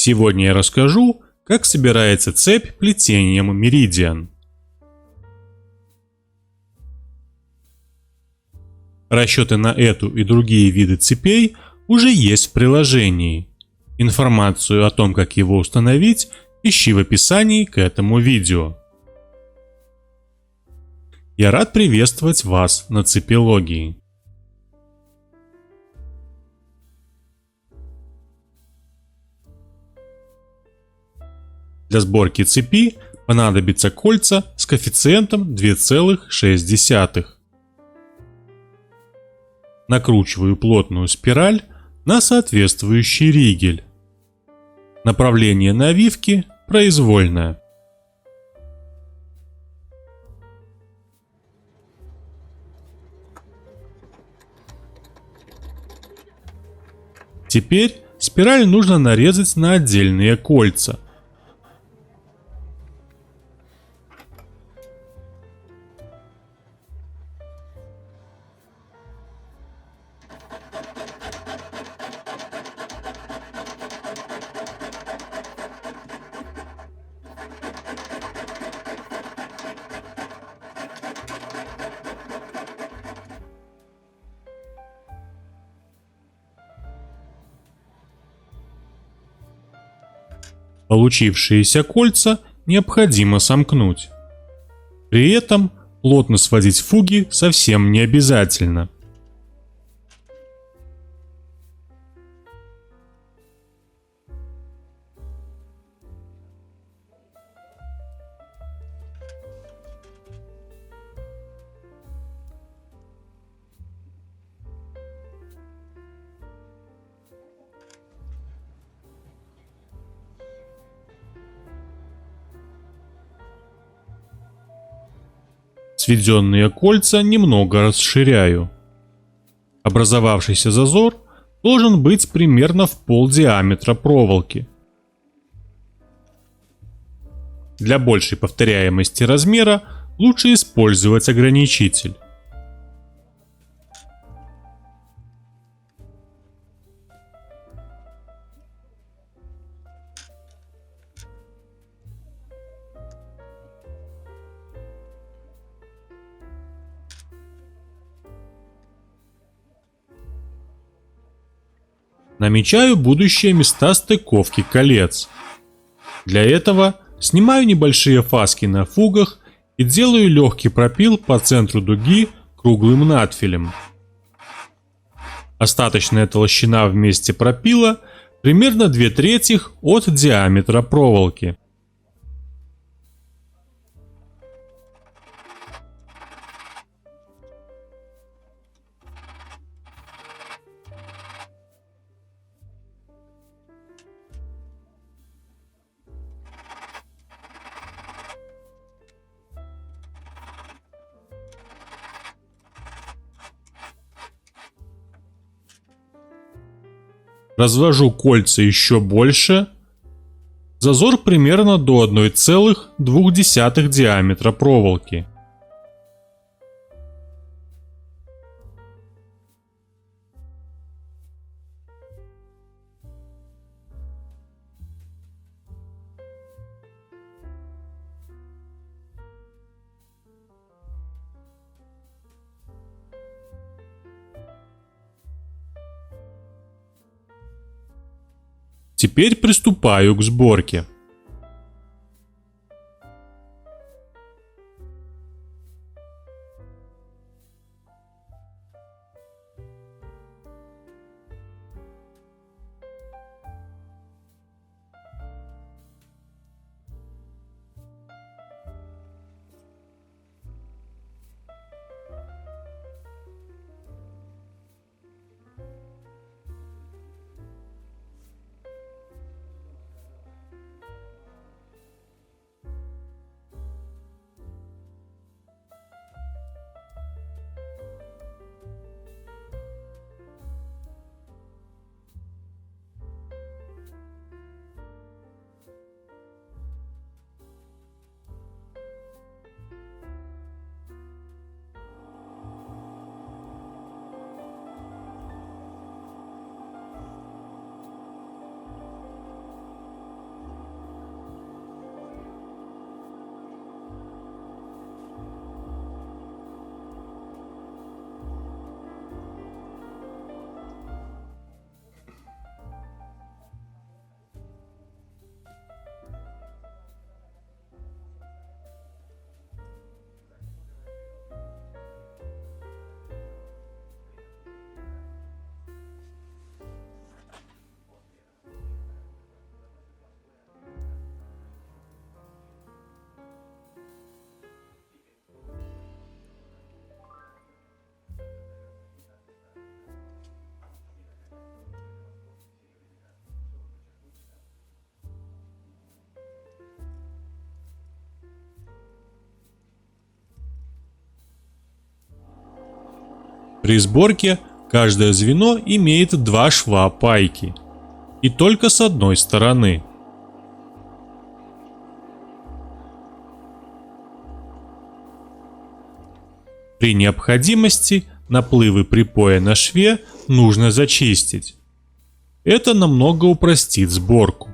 Сегодня я расскажу, как собирается цепь плетением Meridian. Расчеты на эту и другие виды цепей уже есть в приложении. Информацию о том, как его установить, ищи в описании к этому видео. Я рад приветствовать вас на Цепилогии. Для сборки цепи понадобятся кольца с коэффициентом 2,6. Накручиваю плотную спираль на соответствующий ригель. Направление навивки произвольное. Теперь спираль нужно нарезать на отдельные кольца. Получившиеся кольца необходимо сомкнуть. При этом плотно сводить фуги совсем не обязательно. Сведенные кольца немного расширяю. Образовавшийся зазор должен быть примерно в пол диаметра проволоки. Для большей повторяемости размера лучше использовать ограничитель. Намечаю будущие места стыковки колец. Для этого снимаю небольшие фаски на фугах и делаю легкий пропил по центру дуги круглым надфилем. Остаточная толщина в месте пропила примерно 2/3 от диаметра проволоки. Развожу кольца еще больше. Зазор примерно до 1,2 диаметра проволоки. Теперь приступаю к сборке. При сборке каждое звено имеет два шва пайки. И только с одной стороны. При необходимости наплывы припоя на шве нужно зачистить. Это намного упростит сборку.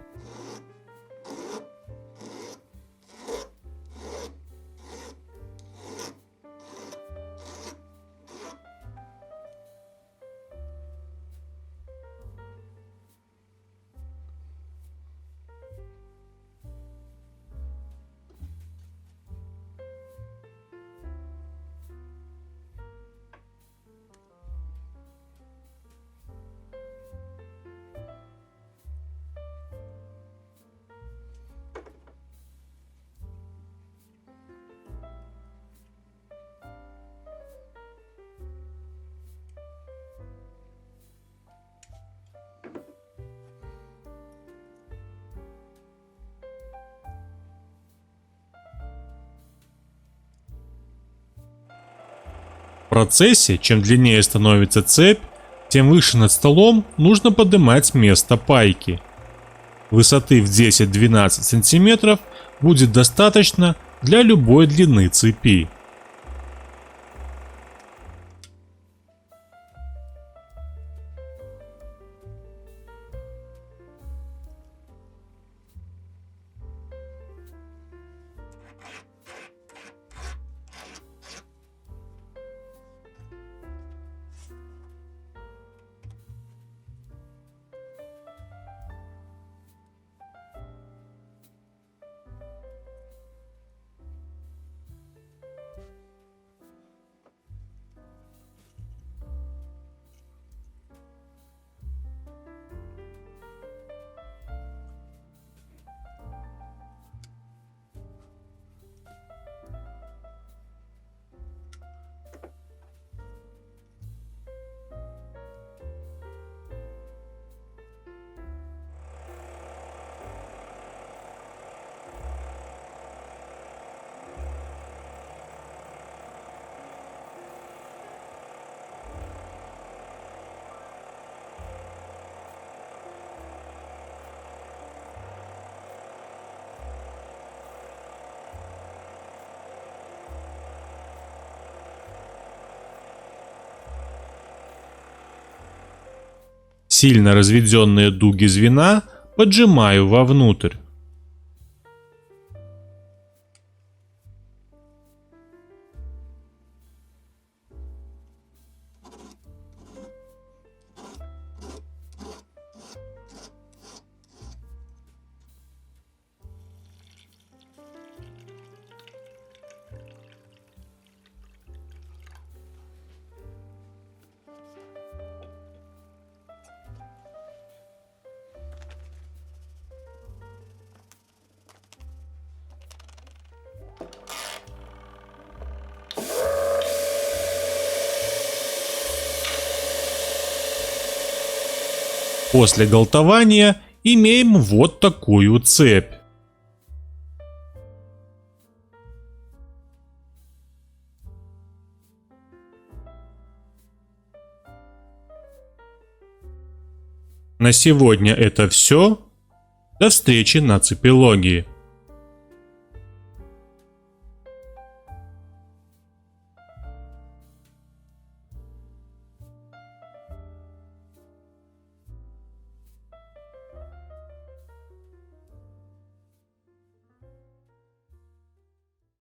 В процессе, чем длиннее становится цепь, тем выше над столом нужно поднимать место пайки. Высоты в 10-12 см будет достаточно для любой длины цепи. Сильно разведенные дуги звена поджимаю вовнутрь. После галтования имеем вот такую цепь. На сегодня это все. До встречи на цепилогии.